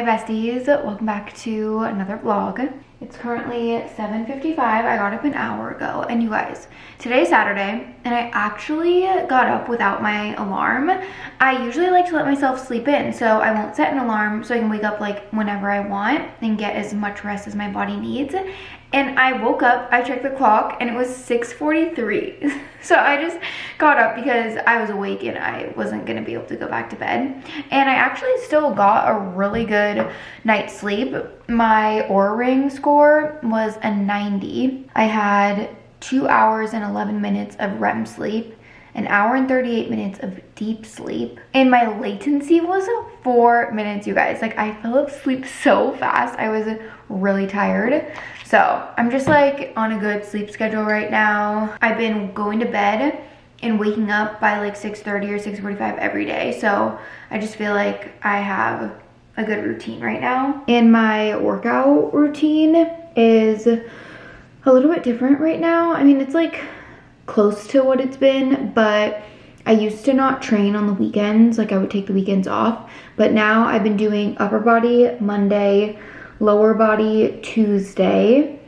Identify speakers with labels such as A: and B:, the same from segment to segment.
A: my besties, welcome back to another vlog. It's currently 7:55. I got up an hour ago, and you guys, today's Saturday and I actually got up without my alarm. I usually like to let myself sleep in, so I won't set an alarm so I can wake up like whenever I want and get as much rest as my body needs. And I woke up, I checked the clock, and it was 6:43. So I just got up because I was awake and I wasn't gonna be able to go back to bed. And I actually still got a really good night's sleep. My Oura Ring score was a 90. I had 2 hours and 11 minutes of REM sleep, an hour and 38 minutes of deep sleep, and my latency was 4 minutes, you guys. Like, I fell asleep so fast. I was really tired. So I'm just like on a good sleep schedule right now. I've been going to bed and waking up by like 6:30 or 6:45 every day. So I just feel like I have a good routine right now. And my workout routine is a little bit different right now. I mean, it's like close to what it's been, but I used to not train on the weekends. Like, I would take the weekends off, but now I've been doing upper body Monday, lower body Tuesday,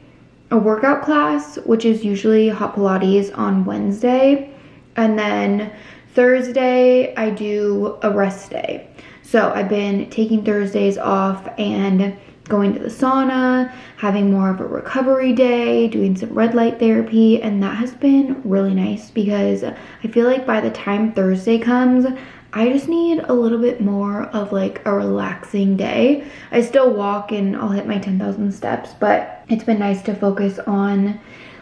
A: a workout class, which is usually hot Pilates, on Wednesday, and then Thursday I do a rest day. So I've been taking Thursdays off and going to the sauna, having more of a recovery day, doing some red light therapy, and that has been really nice because I feel like by the time Thursday comes, I just need a little bit more of like a relaxing day. I still walk and I'll hit my 10,000 steps, but it's been nice to focus on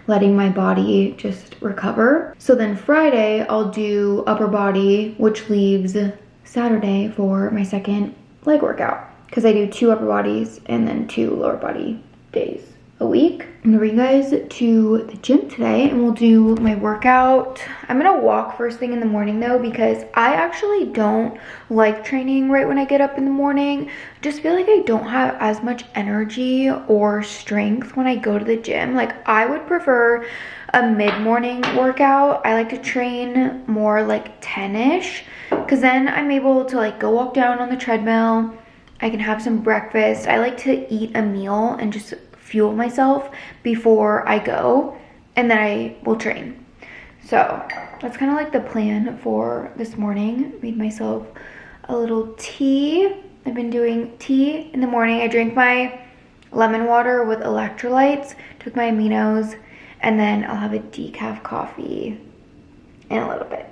A: letting my body just recover. So then Friday I'll do upper body, which leaves Saturday for my second leg workout, because I do 2 upper bodies and then 2 lower body days a week. I'm gonna bring you guys to the gym today and we'll do my workout. I'm gonna walk first thing in the morning though, because I actually don't like training right when I get up in the morning. I just feel like I don't have as much energy or strength when I go to the gym. Like, I would prefer a mid-morning workout. I like to train more like 10-ish, because then I'm able to like go walk down on the treadmill. I can have some breakfast. I like to eat a meal and just fuel myself before I go, and then I will train. So that's kind of like the plan for this morning. Made myself a little tea. I've been doing tea in the morning. I drank my lemon water with electrolytes, took my aminos, and then I'll have a decaf coffee in a little bit.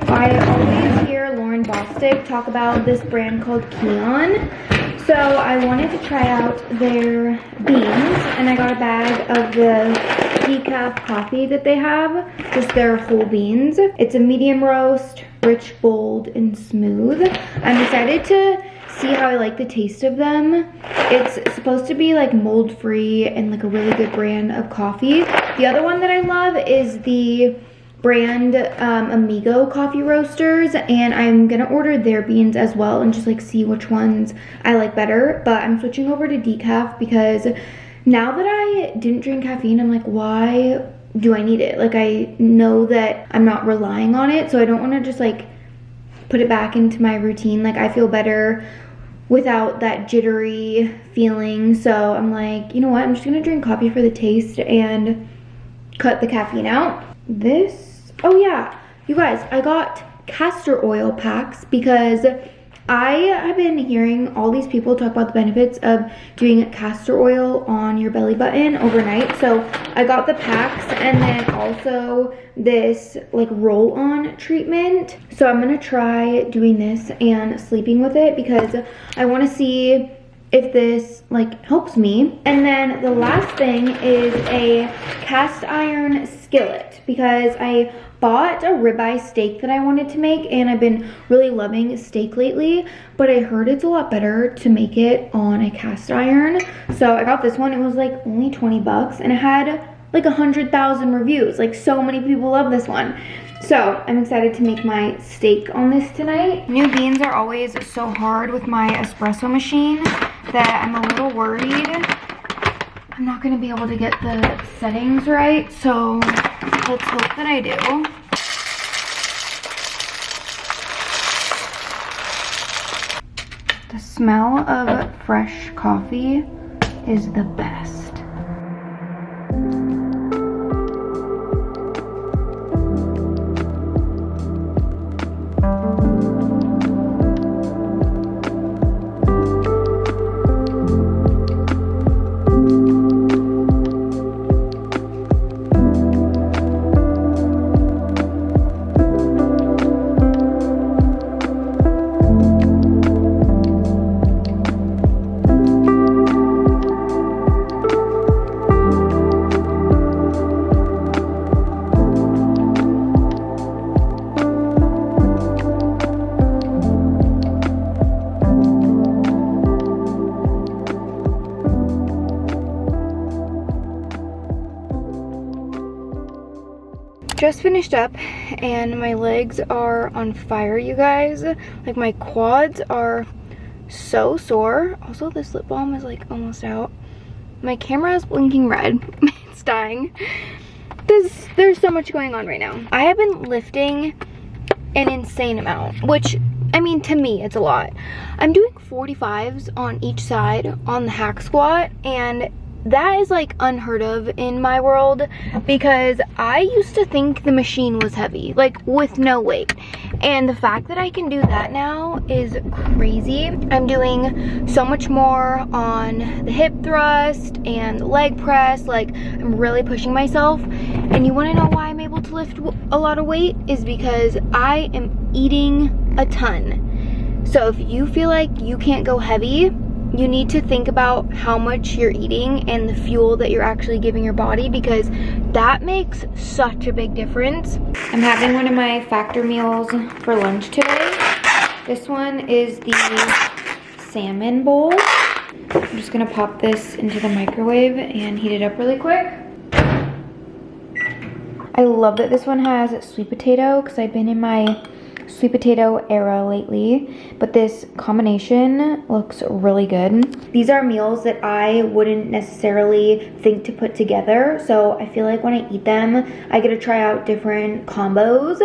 A: I always hear Lauren Bostic talk about this brand called Keon. So I wanted to try out their beans, and I got a bag of the decaf coffee that they have, just their whole beans. It's a medium roast, rich, bold, and smooth. I'm excited to see how I like the taste of them. It's supposed to be like mold free and like a really good brand of coffee. The other one that I love is the brand Amigo coffee roasters, and I'm gonna order their beans as well and just like see which ones I like better. But I'm switching over to decaf because now that I didn't drink caffeine, I'm like, why do I need it? Like, I know that I'm not relying on it, so I don't want to just like put it back into my routine. Like, I feel better without that jittery feeling. So I'm like, you know what, I'm just gonna drink coffee for the taste and cut the caffeine out. Oh yeah, you guys, I got castor oil packs because I have been hearing all these people talk about the benefits of doing castor oil on your belly button overnight. So I got the packs, and then also this like roll-on treatment. So I'm gonna try doing this and sleeping with it because I want to see if this like helps me. And then the last thing is a cast iron skillet, because I bought a ribeye steak that I wanted to make, and I've been really loving steak lately, but I heard it's a lot better to make it on a cast iron. So I got this one. It was like only 20 bucks, and it had like 100,000 reviews. Like, so many people love this one. So I'm excited to make my steak on this tonight. New beans are always so hard with my espresso machine that I'm a little worried I'm not gonna be able to get the settings right. So let's hope that I do. The smell of fresh coffee is the best. Just finished up and my legs are on fire, you guys. Like, my quads are so sore. Also, this lip balm is like almost out. My camera is blinking red. It's dying. There's so much going on right now. I have been lifting an insane amount, which, I mean, to me it's a lot. I'm doing 45s on each side on the hack squat, and that is like unheard of in my world, because I used to think the machine was heavy, like with no weight. And the fact that I can do that now is crazy. I'm doing so much more on the hip thrust and the leg press. Like, I'm really pushing myself. And you want to know why I'm able to lift a lot of weight? Is because I am eating a ton. So if you feel like you can't go heavy, you need to think about how much you're eating and the fuel that you're actually giving your body, because that makes such a big difference. I'm having one of my Factor meals for lunch today. This one is the salmon bowl. I'm just gonna pop this into the microwave and heat it up really quick. I love that this one has sweet potato, because I've been in my sweet potato era lately, but this combination looks really good. These are meals that I wouldn't necessarily think to put together, so I feel like when I eat them, I get to try out different combos,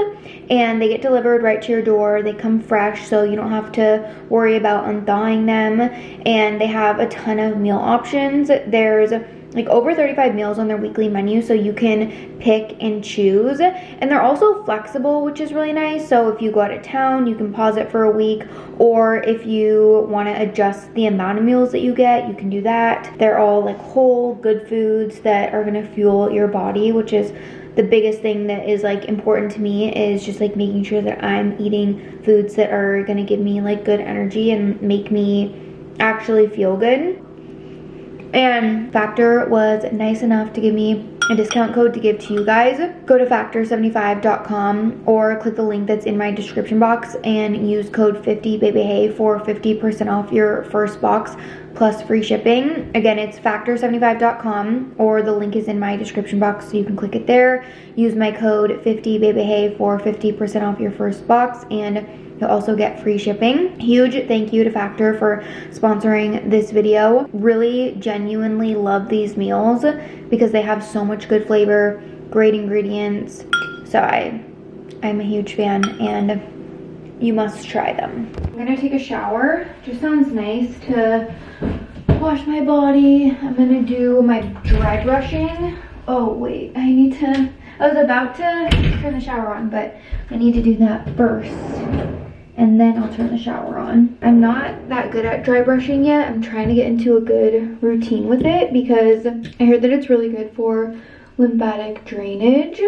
A: and they get delivered right to your door. They come fresh, so you don't have to worry about unthawing them, and they have a ton of meal options. There's like over 35 meals on their weekly menu, so you can pick and choose. And they're also flexible, which is really nice. So if you go out of town, you can pause it for a week, or if you want to adjust the amount of meals that you get, you can do that. They're all like whole, good foods that are gonna fuel your body, which is the biggest thing that is like important to me, is just like making sure that I'm eating foods that are gonna give me like good energy and make me actually feel good. And Factor was nice enough to give me a discount code to give to you guys. Go to factor75.com or click the link that's in my description box and use code 50BabyHey for 50% off your first box plus free shipping. Again, it's factor75.com, or the link is in my description box, so you can click it there. Use my code 50BabyHey for 50% off your first box, and you'll also get free shipping. Huge thank you to Factor for sponsoring this video. Really genuinely love these meals because they have so much good flavor, great ingredients. So I'm a huge fan, and you must try them. I'm gonna take a shower. Just sounds nice to wash my body. I'm gonna do my dry brushing. Oh wait, I was about to turn the shower on, but I need to do that first, and then I'll turn the shower on. I'm not that good at dry brushing yet. I'm trying to get into a good routine with it because I heard that it's really good for lymphatic drainage.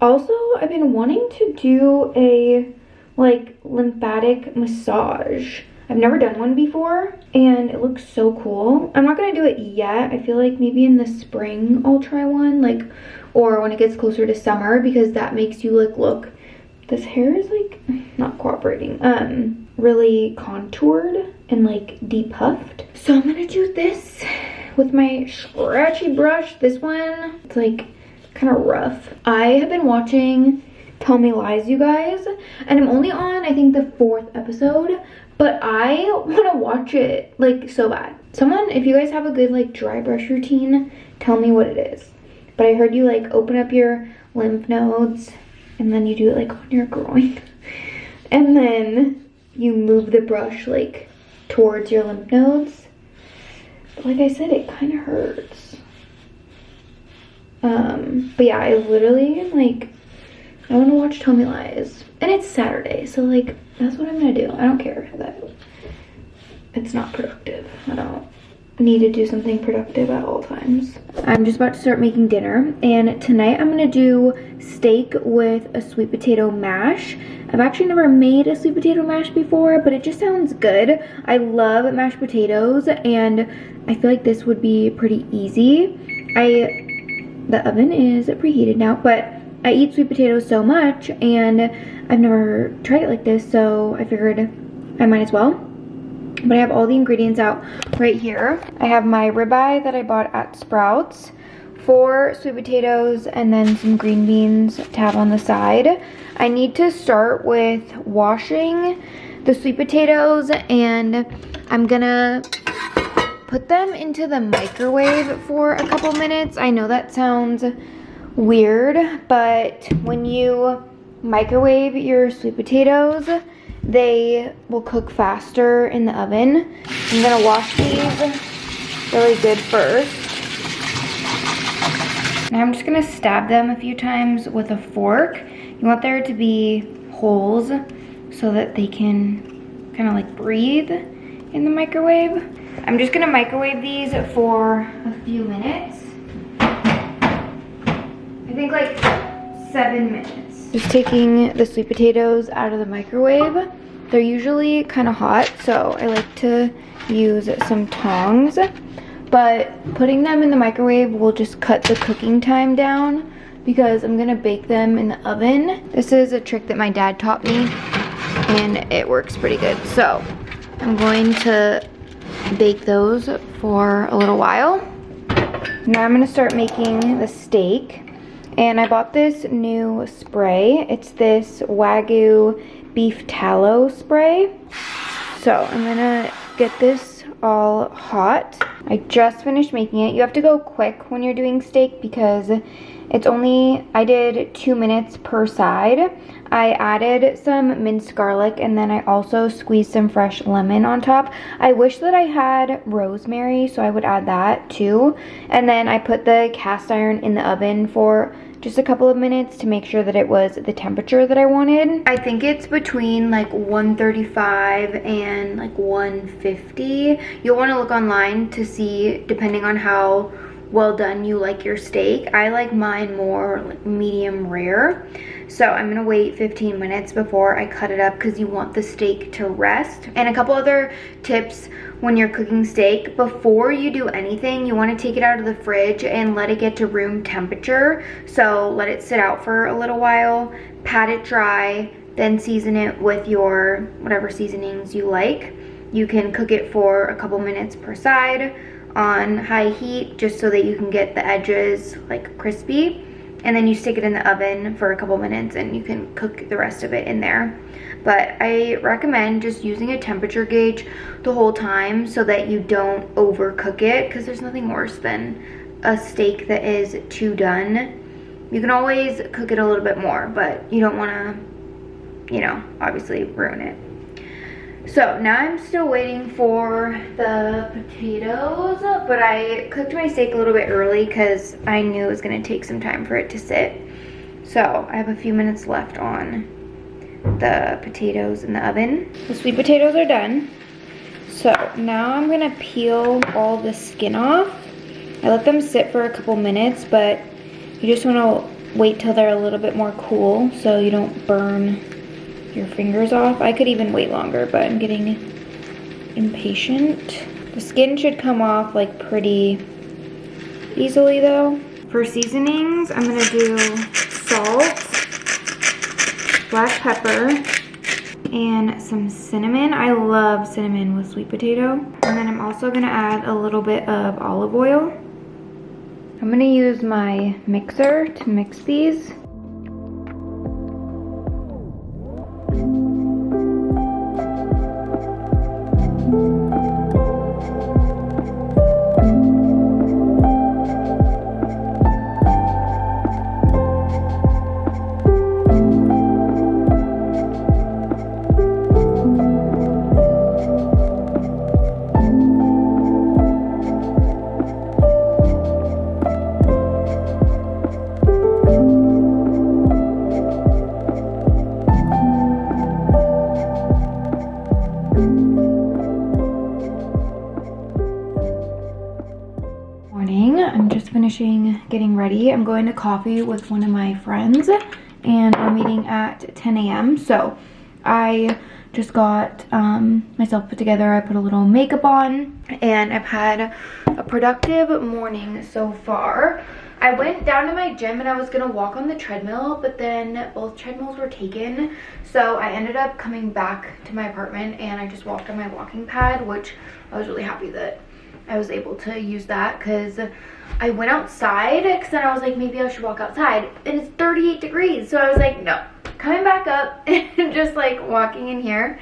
A: Also, I've been wanting to do a like lymphatic massage. I've never done one before, and it looks so cool. I'm not gonna do it yet. I feel like maybe in the spring I'll try one, like, or when it gets closer to summer, because that makes you like look, this hair is like not cooperating, really contoured and like depuffed. So I'm gonna do this with my scratchy brush. This one, it's like kind of rough. I have been watching Tell Me Lies, you guys, and I'm only on, I think, the 4th episode, but I want to watch it, like, so bad. Someone, if you guys have a good, like, dry brush routine, tell me what it is. But I heard you, like, open up your lymph nodes, and then you do it, like, on your groin. And then you move the brush, like, towards your lymph nodes. But like I said, it kind of hurts. But yeah, I literally, like, I want to watch Tell Me Lies. And it's Saturday, so, like, that's what I'm gonna do. I don't care that it's not productive. I don't need to do something productive at all times. I'm just about to start making dinner, and tonight I'm gonna do steak with a sweet potato mash. I've actually never made a sweet potato mash before, but it just sounds good. I love mashed potatoes, and I feel like this would be pretty easy. The oven is preheated now, but I eat sweet potatoes so much, and I've never tried it like this, so I figured I might as well. But I have all the ingredients out right here. I have my ribeye that I bought at Sprouts, 4 sweet potatoes, and then some green beans to have on the side. I need to start with washing the sweet potatoes, and I'm gonna put them into the microwave for a couple minutes. I know that sounds weird, but when you microwave your sweet potatoes, they will cook faster in the oven. I'm gonna wash these really good first. Now I'm just gonna stab them a few times with a fork. You want there to be holes so that they can kind of like breathe in the microwave. I'm just gonna microwave these for a few minutes. I think like 7 minutes. Just taking the sweet potatoes out of the microwave. They're usually kind of hot, so I like to use some tongs. But putting them in the microwave will just cut the cooking time down because I'm gonna bake them in the oven. This is a trick that my dad taught me, and it works pretty good. So I'm going to bake those for a little while. Now I'm gonna start making the steak. And I bought this new spray. It's this Wagyu beef tallow spray. So I'm gonna get this all hot. I just finished making it. You have to go quick when you're doing steak because it's only, I did 2 minutes per side. I added some minced garlic, and then I also squeezed some fresh lemon on top. I wish that I had rosemary, so I would add that too. And then I put the cast iron in the oven for just a couple of minutes to make sure that it was the temperature that I wanted. I think it's between like 135 and like 150. You'll want to look online to see, depending on how well done you like your steak. I like mine more like medium rare. So I'm gonna wait 15 minutes before I cut it up because you want the steak to rest. And a couple other tips when you're cooking steak: before you do anything, you want to take it out of the fridge and let it get to room temperature. So let it sit out for a little while, pat it dry, then season it with your whatever seasonings you like. You can cook it for a couple minutes per side on high heat just so that you can get the edges like crispy, and then you stick it in the oven for a couple minutes and you can cook the rest of it in there. But I recommend just using a temperature gauge the whole time so that you don't overcook it, because there's nothing worse than a steak that is too done. You can always cook it a little bit more, but you don't want to, you know, obviously ruin it. So now I'm still waiting for the potatoes, but I cooked my steak a little bit early because I knew it was going to take some time for it to sit. So I have a few minutes left on the potatoes in the oven. The sweet potatoes are done. So now I'm going to peel all the skin off. I let them sit for a couple minutes, but you just want to wait till they're a little bit more cool so you don't burn your fingers off. I could even wait longer, but I'm getting impatient. The skin should come off like pretty easily though. For seasonings, I'm gonna do salt, black pepper, and some cinnamon. I love cinnamon with sweet potato. And then I'm also gonna add a little bit of olive oil. I'm gonna use my mixer to mix these. Finishing getting ready. I'm going to coffee with one of my friends and we're meeting at 10 a.m. So I just got myself put together. I put a little makeup on and I've had a productive morning so far. I went down to my gym and I was gonna walk on the treadmill, but then both treadmills were taken. So I ended up coming back to my apartment and I just walked on my walking pad, which I was really happy that I was able to use that because I went outside because then I was like, maybe I should walk outside and it's 38 degrees. So I was like, no, coming back up and just like walking in here.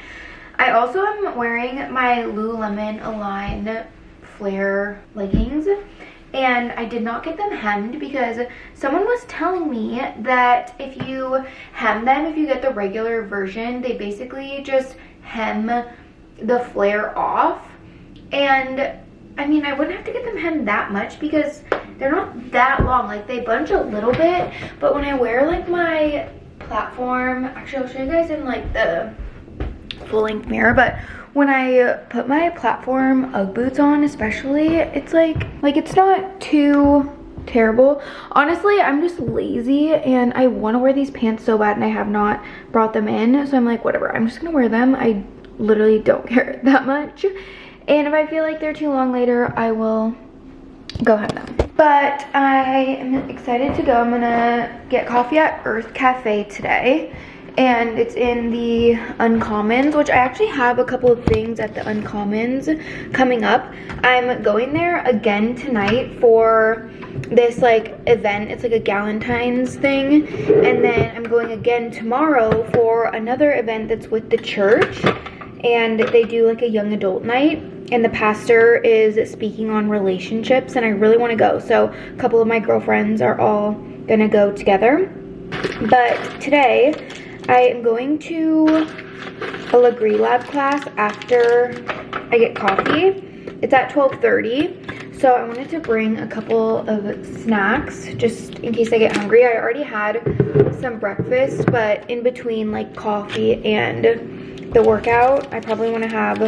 A: I also am wearing my Lululemon Align flare leggings and I did not get them hemmed because someone was telling me that if you hem them, if you get the regular version, they basically just hem the flare off. And I mean, I wouldn't have to get them hemmed that much because they're not that long. Like, they bunch a little bit, but when I wear like my platform, actually I'll show you guys in like the full length mirror, but when I put my platform Ugg boots on especially, it's like it's not too terrible. Honestly, I'm just lazy and I want to wear these pants so bad and I have not brought them in, so I'm like, whatever, I'm just gonna wear them. I literally don't care that much. And if I feel like they're too long later, I will go hem them. But I am excited to go. I'm gonna get coffee at Earth Cafe today. And it's in the Uncommons, which I actually have a couple of things at the Uncommons coming up. I'm going there again tonight for this like event. It's like a Galentine's thing. And then I'm going again tomorrow for another event that's with the church. And they do like a young adult night. And the pastor is speaking on relationships and I really want to go. So a couple of my girlfriends are all gonna go together. But today I am going to a lagree lab class after I get coffee. It's at 12:30. So I wanted to bring a couple of snacks just in case I get hungry. I already had some breakfast, but in between like coffee and the workout, I probably want to have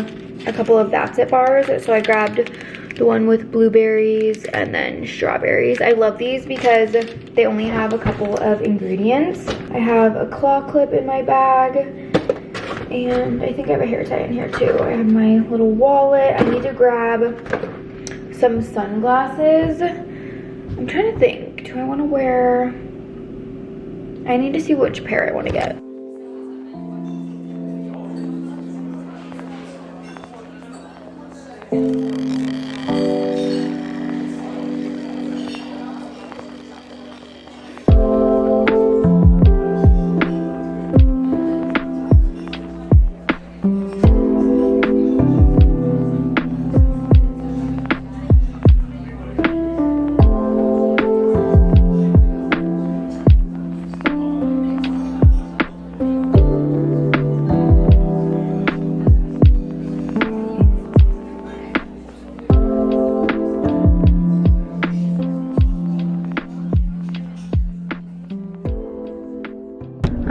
A: a couple of That's It bars. So I grabbed the one with blueberries and then strawberries. I love these because they only have a couple of ingredients. I have a claw clip in my bag and I think I have a hair tie in here too. I have my little wallet. I need to grab some sunglasses. I'm trying to think, do I want to wear, I need to see which pair I want to get.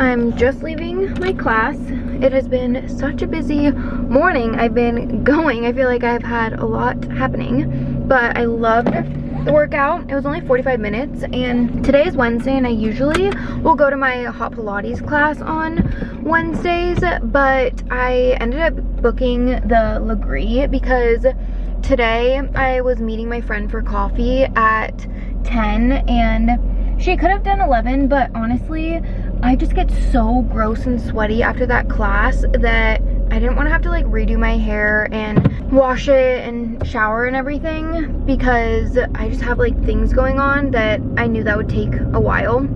A: I'm just leaving my class. It has been such a busy morning. I've been going. I feel like I've had a lot happening, but I loved the workout. It was only 45 minutes and today is Wednesday and I usually will go to my hot Pilates class on Wednesdays, but I ended up booking the lagree because today I was meeting my friend for coffee at 10 and she could have done 11, but honestly, I just get so gross and sweaty after that class that I didn't want to have to like redo my hair and wash it and shower and everything because I just have like things going on that I knew that would take a while.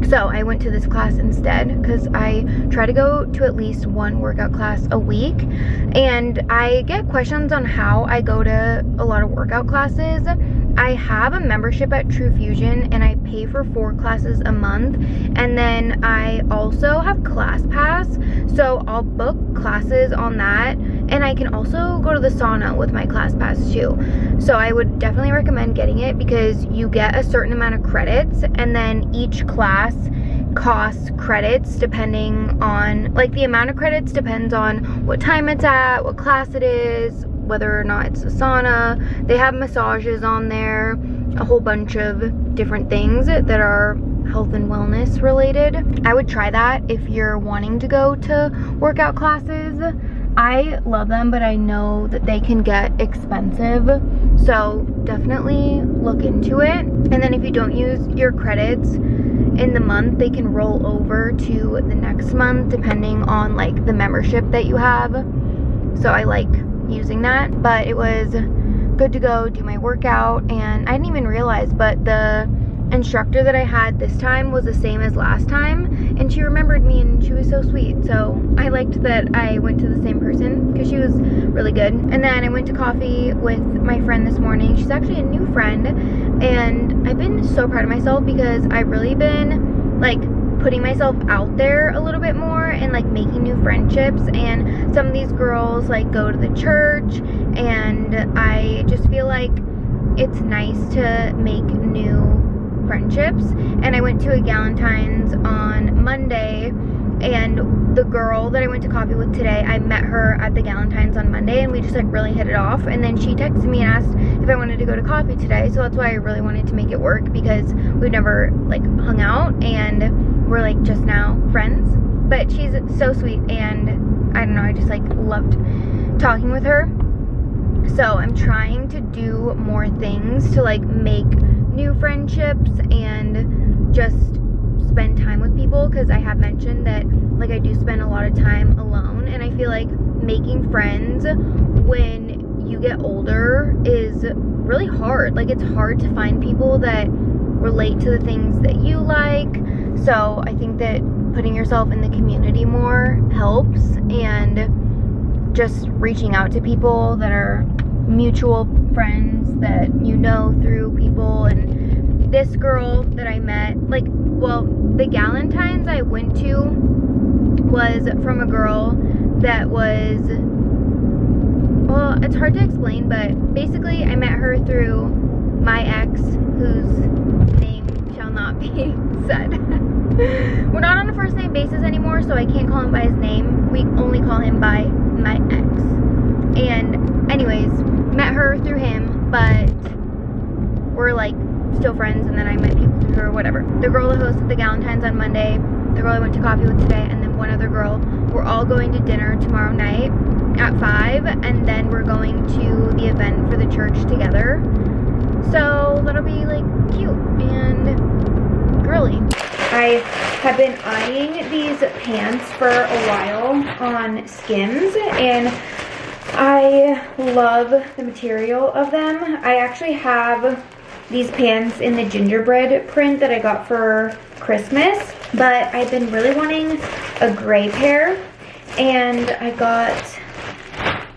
A: So I went to this class instead because I try to go to at least one workout class a week, and I get questions on how I go to a lot of workout classes. I have a membership at True Fusion and I pay for 4 classes a month, and then I also have ClassPass, so I'll book classes on that, and I can also go to the sauna with my ClassPass too. So I would definitely recommend getting it because you get a certain amount of credits, and then each class costs credits depending on, like, the amount of credits depends on what time it's at, what class it is, whether or not it's a sauna. They have massages on there, a whole bunch of different things that are health and wellness related. I would try that if you're wanting to go to workout classes. I love them, but I know that they can get expensive, so definitely look into it. And then if you don't use your credits in the month, they can roll over to the next month depending on like the membership that you have. So I like using that. But it was good to go do my workout, and I didn't even realize, but the instructor that I had this time was the same as last time, and she remembered me and she was so sweet. So I liked that I went to the same person because she was really good. And then I went to coffee with my friend this morning. She's actually a new friend, and I've been so proud of myself because I've really been like putting myself out there a little bit more and like making new friendships. And some of these girls like go to the church, and I just feel like it's nice to make new friendships. And I went to a Galentine's on Monday, and the girl that I went to coffee with today, I met her at the Galentine's on Monday, and we just like really hit it off. And then she texted me and asked if I wanted to go to coffee today, so that's why I really wanted to make it work because we've never like hung out and we're like just now friends. But she's so sweet, and I don't know, I just like loved talking with her. So I'm trying to do more things to like make new friendships and just spend time with people, because I have mentioned that like I do spend a lot of time alone, and I feel like making friends when you get older is really hard. Like it's hard to find people that relate to the things that you like. So I think that putting yourself in the community more helps, and just reaching out to people that are mutual friends that you know through people. And this girl that I met, like, well, the Galentine's I went to was from a girl that was, well, it's hard to explain, but basically I met her through my ex, whose name shall not be said. We're not on a first name basis anymore, so I can't call him by his name. We only call him by my ex. And anyways, met her through him, but we're like still friends. And then I met people through her, whatever. The girl that hosted the Galentine's on Monday, the girl I went to coffee with today, and then one other girl. We're all going to dinner tomorrow night at 5, and then we're going to the event for the church together. So that'll be like cute and girly. I have been eyeing these pants for a while on Skims, and I love the material of them. I actually have these pants in the gingerbread print that I got for Christmas, but I've been really wanting a gray pair, and I got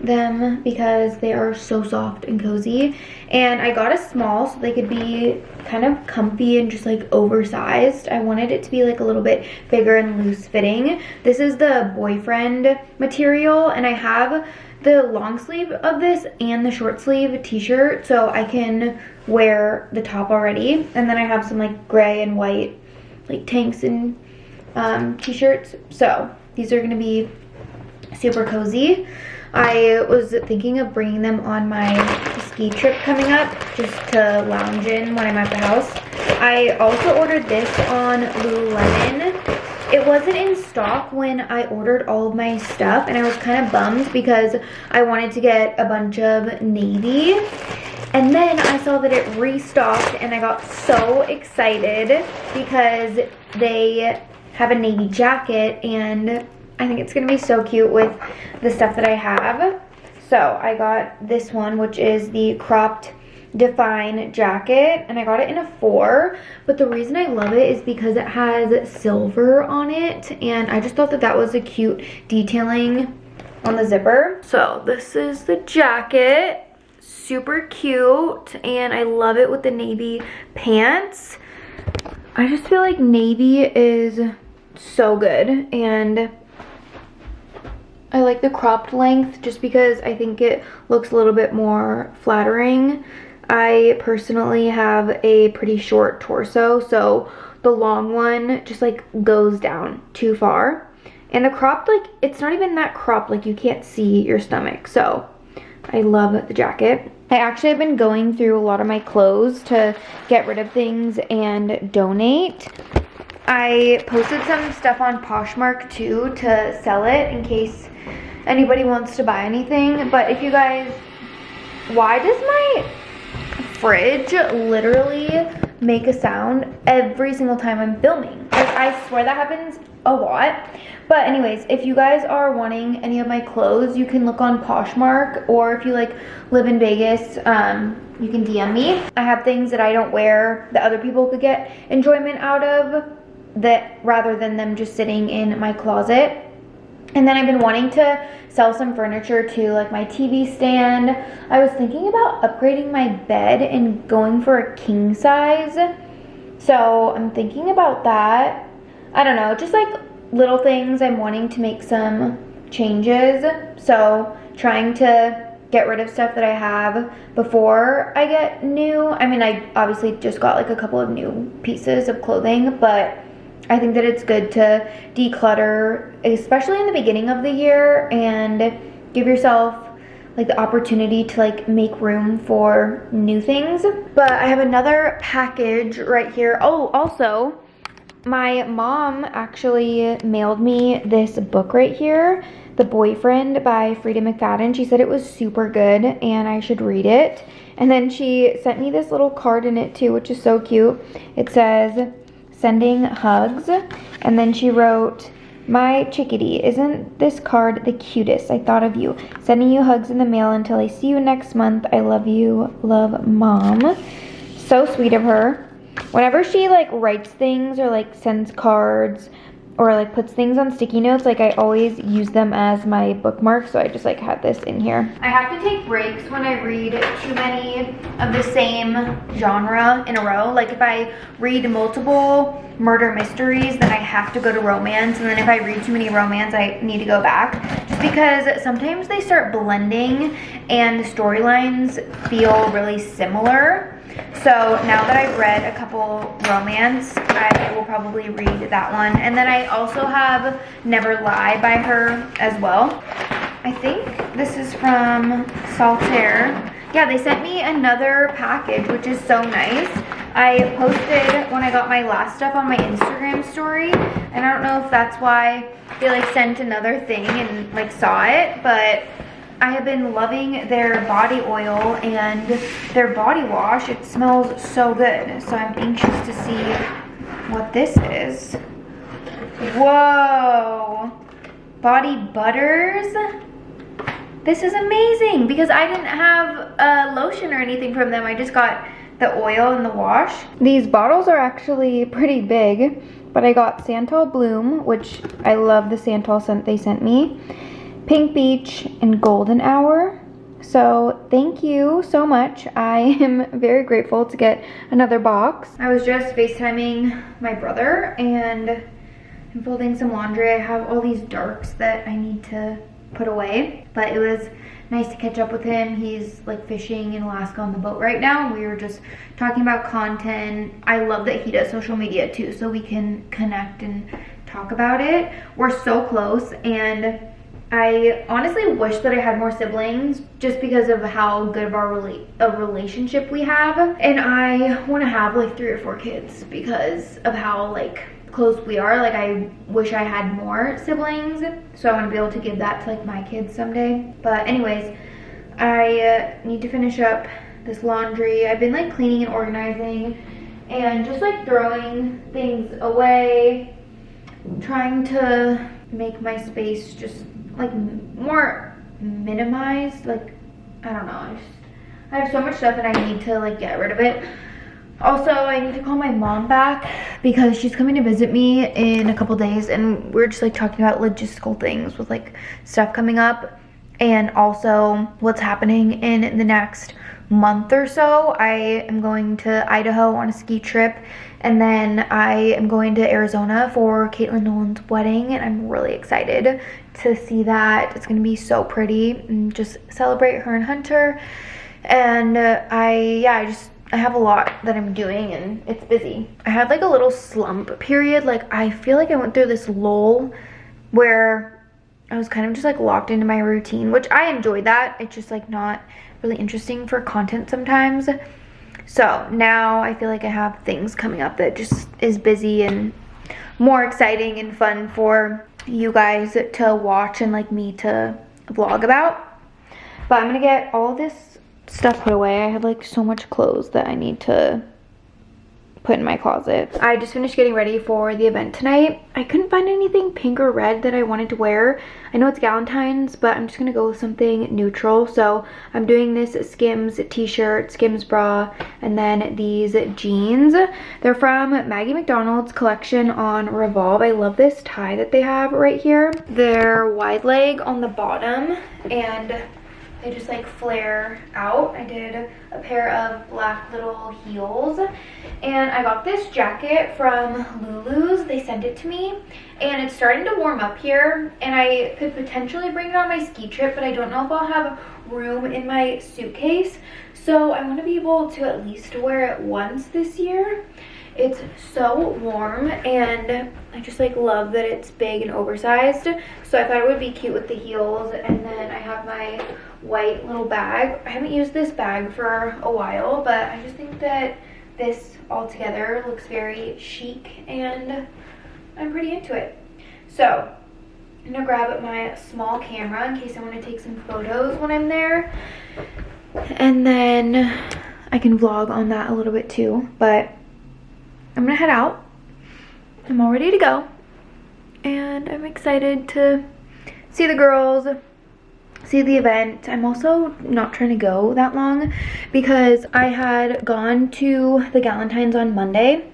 A: them because they are so soft and cozy. And I got a small so they could be kind of comfy and just like oversized. I wanted it to be like a little bit bigger and loose fitting. This is the boyfriend material, and I have the long sleeve of this and the short sleeve t-shirt, so I can wear the top already. And then I have some like gray and white like tanks and t-shirts, so these are gonna be super cozy. I was thinking of bringing them on my ski trip coming up, just to lounge in when I'm at the house. I also ordered this on Lululemon. It wasn't in stock when I ordered all of my stuff, and I was kind of bummed because I wanted to get a bunch of navy. And then I saw that it restocked, and I got so excited because they have a navy jacket and I think it's gonna be so cute with the stuff that I have. So I got this one, which is the cropped Define jacket, and I got it in a 4, but the reason I love it is because it has silver on it, and I just thought that that was a cute detailing on the zipper. So this is the jacket, super cute, and I love it with the navy pants. I just feel like navy is so good, and I like the cropped length just because I think it looks a little bit more flattering. I personally have a pretty short torso, so the long one just like goes down too far. And the cropped, like, it's not even that cropped, like you can't see your stomach. So I love the jacket. I actually have been going through a lot of my clothes to get rid of things and donate. I posted some stuff on Poshmark too to sell it in case anybody wants to buy anything. But if you guys, why does my fridge literally make a sound every single time I'm filming? Like, I swear that happens a lot. But anyways, if you guys are wanting any of my clothes, you can look on Poshmark, or if you like live in Vegas, you can DM me. I have things that I don't wear that other people could get enjoyment out of, that rather than them just sitting in my closet. And then I've been wanting to sell some furniture too, like my TV stand. I was thinking about upgrading my bed and going for a king size. So I'm thinking about that. I don't know, just like little things. I'm wanting to make some changes. So trying to get rid of stuff that I have before I get new. I mean, I obviously just got like a couple of new pieces of clothing, but I think that it's good to declutter, especially in the beginning of the year, and give yourself like the opportunity to like make room for new things. But I have another package right here. Oh, also, my mom actually mailed me this book right here, The Boyfriend by Frida McFadden. She said it was super good and I should read it. And then she sent me this little card in it too, which is so cute. It says, "Sending hugs," and then she wrote, "My chickadee, isn't this card the cutest? I thought of you. Sending you hugs in the mail until I see you next month. I love you. Love, Mom." So sweet of her. Whenever she like writes things or like sends cards or like puts things on sticky notes, like I always use them as my bookmark, so I just like had this in here. I have to take breaks when I read too many of the same genre in a row. Like if I read multiple murder mysteries, then I have to go to romance, and then if I read too many romance, I need to go back, just because sometimes they start blending and the storylines feel really similar. So now that I've read a couple romance, I will probably read that one. And then I also have Never Lie by her as well. I think this is from Saltaire. Yeah, they sent me another package, which is so nice. I posted when I got my last stuff on my Instagram story, and I don't know if that's why they like sent another thing and like saw it, but I have been loving their body oil and their body wash. It smells so good. So I'm anxious to see what this is. Whoa. Body butters. This is amazing because I didn't have a lotion or anything from them. I just got the oil and the wash. These bottles are actually pretty big, but I got Santal Bloom, which I love the Santal scent they sent me, Pink Beach, and Golden Hour. So thank you so much. I am very grateful to get another box. I was just FaceTiming my brother and I'm folding some laundry. I have all these darks that I need to put away, but it was nice to catch up with him. He's like fishing in Alaska on the boat right now. We were just talking about content. I love that he does social media too, so we can connect and talk about it. We're so close, and I honestly wish that I had more siblings just because of how good of a relationship we have. And I want to have like 3 or 4 kids because of how like close we are. Like I wish I had more siblings, so I want to be able to give that to like my kids someday. But anyways, I need to finish up this laundry. I've been like cleaning and organizing and just like throwing things away, trying to make my space just like more minimized. Like, I don't know, I have so much stuff and I need to like get rid of it. Also, I need to call my mom back because she's coming to visit me in a couple days, and we're just like talking about logistical things with like stuff coming up, and also what's happening in the next month or so. I am going to Idaho on a ski trip, and then I am going to Arizona for Caitlin Nolan's wedding, and I'm really excited to see that. It's gonna be so pretty and just celebrate her and Hunter. And I have a lot that I'm doing and it's busy. I had like a little slump period. Like, I feel like I went through this lull where I was kind of just like locked into my routine, which I enjoyed that. It's just like not really interesting for content sometimes. So now I feel like I have things coming up that just is busy and more exciting and fun for you guys to watch and like me to vlog about. But I'm gonna get all this stuff put away. I have like so much clothes that I need to put in my closet. I just finished getting ready for the event tonight. I couldn't find anything pink or red that I wanted to wear. I know it's Galentine's, but I'm just gonna go with something neutral. So I'm doing this Skims t-shirt, Skims bra, and then these jeans. They're from Maggie McDonald's collection on Revolve. I love this tie that they have right here. They're wide leg on the bottom, and they just like flare out. I did a pair of black little heels, and I got this jacket from Lulu's. They sent it to me, and it's starting to warm up here, and I could potentially bring it on my ski trip, but I don't know if I'll have room in my suitcase. So I want to be able to at least wear it once this year. It's so warm, and I just like love that it's big and oversized. So I thought it would be cute with the heels. And then I have my white little bag. I haven't used this bag for a while, but I just think that this all together looks very chic, and I'm pretty into it. So I'm gonna grab my small camera in case I want to take some photos when I'm there, and then I can vlog on that a little bit too. But I'm gonna head out. I'm all ready to go, and I'm excited to see the girls, see the event. I'm also not trying to go that long because I had gone to the Galentine's on Monday,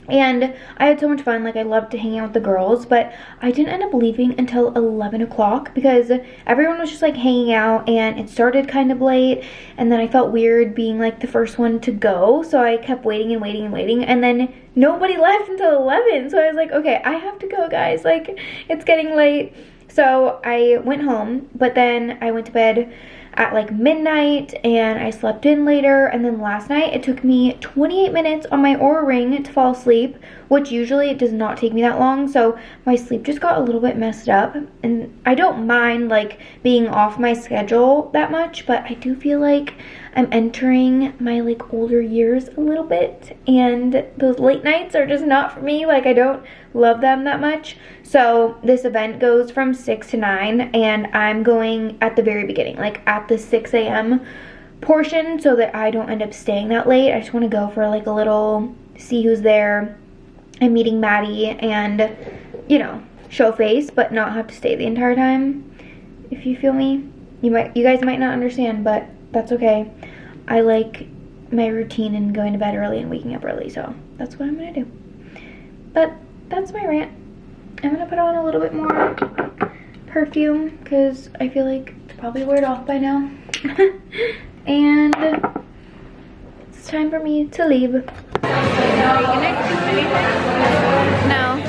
A: and I had so much fun. Like, I loved to hang out with the girls, but I didn't end up leaving until 11 o'clock because everyone was just like hanging out, and it started kind of late, and then I felt weird being like the first one to go, so I kept waiting and waiting and waiting, and then nobody left until 11. So I was like, okay, I have to go, guys, like it's getting late. So I went home, but then I went to bed at like midnight, and I slept in later. And then last night it took me 28 minutes on my Oura Ring to fall asleep, which usually it does not take me that long. So my sleep just got a little bit messed up, and I don't mind like being off my schedule that much, but I do feel like I'm entering my like older years a little bit, and those late nights are just not for me. Like, I don't love them that much. So this event goes from 6 to 9, and I'm going at the very beginning, like at the 6 a.m. portion, so that I don't end up staying that late. I just want to go for like a little see who's there. I'm meeting Maddie and, you know, show face, but not have to stay the entire time. If you feel me, you guys might not understand, but that's okay. I like my routine and going to bed early and waking up early, so that's what I'm gonna do. But that's my rant. I'm gonna put on a little bit more perfume because I feel like it's probably wore it off by now. And it's time for me to leave. No.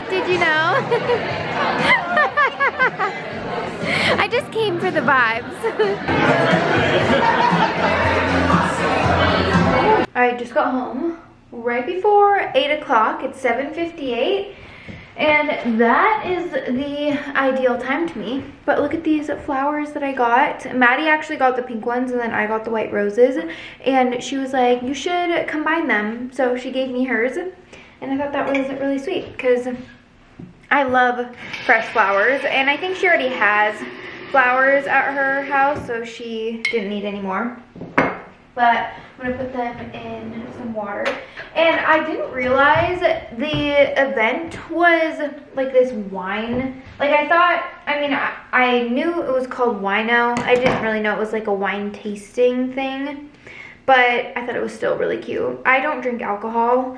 A: Did you know? I just came for the vibes. I just got home right before 8 o'clock. It's 7:58, and that is the ideal time to me. But look at these flowers that I got. Maddie actually got the pink ones, and then I got the white roses, and she was like, you should combine them. So she gave me hers, and I thought that was really sweet because I love fresh flowers, and I think she already has flowers at her house, so she didn't need any more. but I'm gonna put them in some water. And I didn't realize the event was like this wine. Like I thought, I mean, I knew it was called Wino. I didn't really know it was like a wine tasting thing, but I thought it was still really cute. I don't drink alcohol.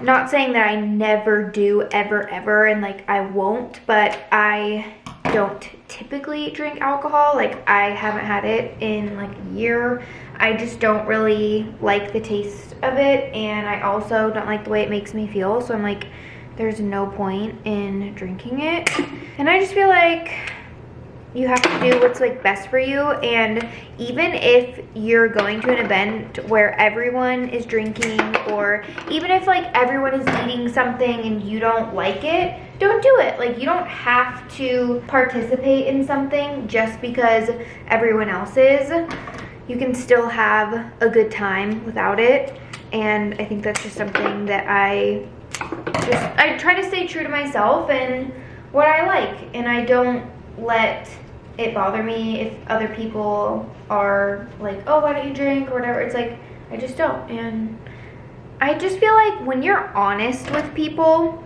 A: Not saying that I never do, ever, and like I won't, but I don't typically drink alcohol. Like I haven't had it in like a year. I just don't really like the taste of it, and I also don't like the way it makes me feel, so I'm like, there's no point in drinking it. And I just feel like you have to do what's like best for you, and even if you're going to an event where everyone is drinking, or even if like everyone is eating something and you don't like it, don't do it. Like you don't have to participate in something just because everyone else is. You can still have a good time without it, and I think that's just something that I try to stay true to myself and what I like, and I don't let it bother me if other people are like, oh, why don't you drink or whatever. It's like, I just don't. And I just feel like when you're honest with people,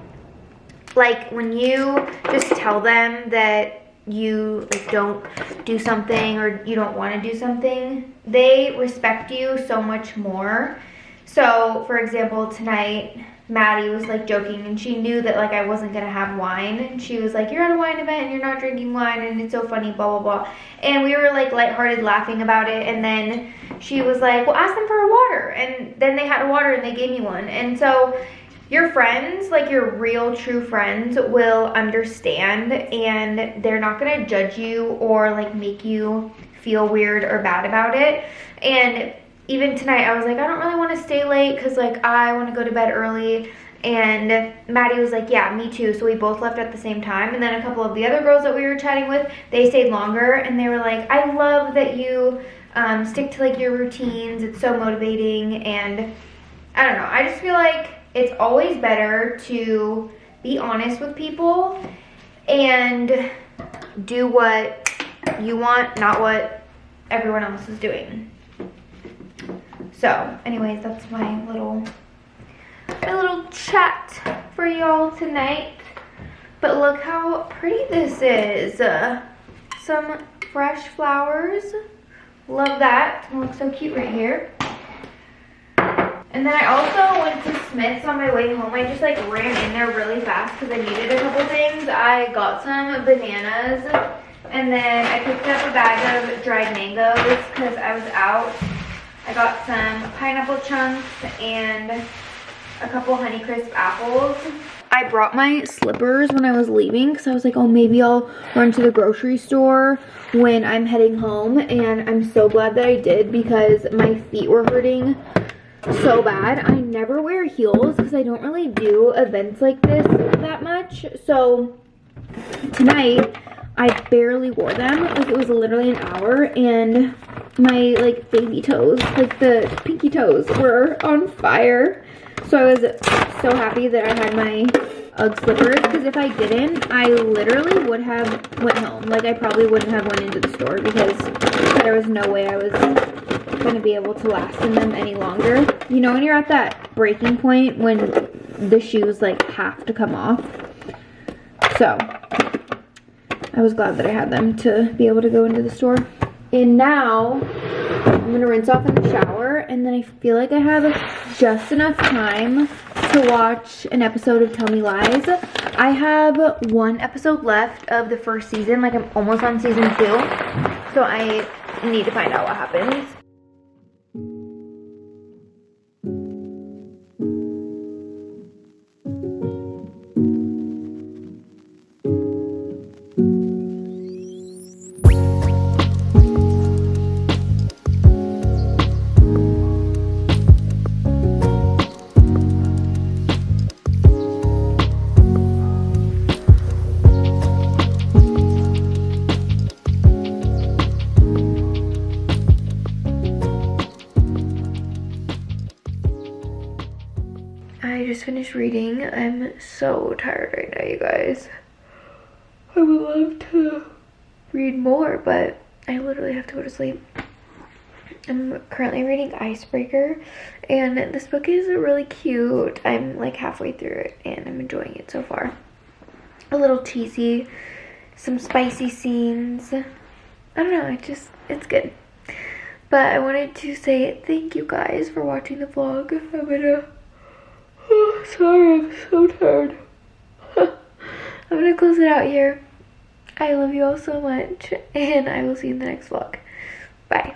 A: like when you just tell them that you like don't do something or you don't want to do something, they respect you so much more. So for example, tonight Maddie was like joking, and she knew that like I wasn't gonna have wine, and she was like, you're at a wine event and you're not drinking wine and it's so funny, blah blah blah. And we were like lighthearted laughing about it, and then she was like, well, ask them for a water. And then they had a water and they gave me one. And so your friends, like your real true friends, will understand, and they're not gonna judge you or like make you feel weird or bad about it. And even tonight I was like, I don't really want to stay late because like I want to go to bed early, and Maddie was like, yeah, me too. So we both left at the same time, and then a couple of the other girls that we were chatting with, they stayed longer, and they were like, I love that you stick to like your routines, it's so motivating. And I don't know, I just feel like it's always better to be honest with people and do what you want, not what everyone else is doing. So anyways, that's my little chat for y'all tonight. But look how pretty this is. Some fresh flowers. Love that. It looks so cute right here. And then I also went to Smith's on my way home. I just like ran in there really fast because I needed a couple things. I got some bananas, and then I picked up a bag of dried mangoes because I was out. I got some pineapple chunks and a couple Honeycrisp apples. I brought my slippers when I was leaving because I was like, oh, maybe I'll run to the grocery store when I'm heading home. And I'm so glad that I did because my feet were hurting so bad. I never wear heels because I don't really do events like this that much. So tonight I barely wore them. Like it was literally an hour, and my like baby toes, like the pinky toes, were on fire. So I was so happy that I had my Ugg slippers, because if I didn't, I literally would have went home. Like I probably wouldn't have went into the store because there was no way I was going to be able to last in them any longer. You know when you're at that breaking point when the shoes like have to come off? So I was glad that I had them to be able to go into the store. And now I'm gonna rinse off in the shower, and then I feel like I have just enough time to watch an episode of Tell Me Lies. I have one episode left of the first season. Like I'm almost on season 2, so I need to find out what happens. I just finished reading. I'm so tired right now, you guys. I would love to read more, but I literally have to go to sleep. I'm currently reading Icebreaker, and this book is really cute. I'm like halfway through it and I'm enjoying it so far. A little cheesy, some spicy scenes. I don't know, it's good. But I wanted to say thank you guys for watching the vlog. I'm gonna, oh, sorry, I'm so tired. I'm gonna close it out here. I love you all so much, and I will see you in the next vlog. Bye.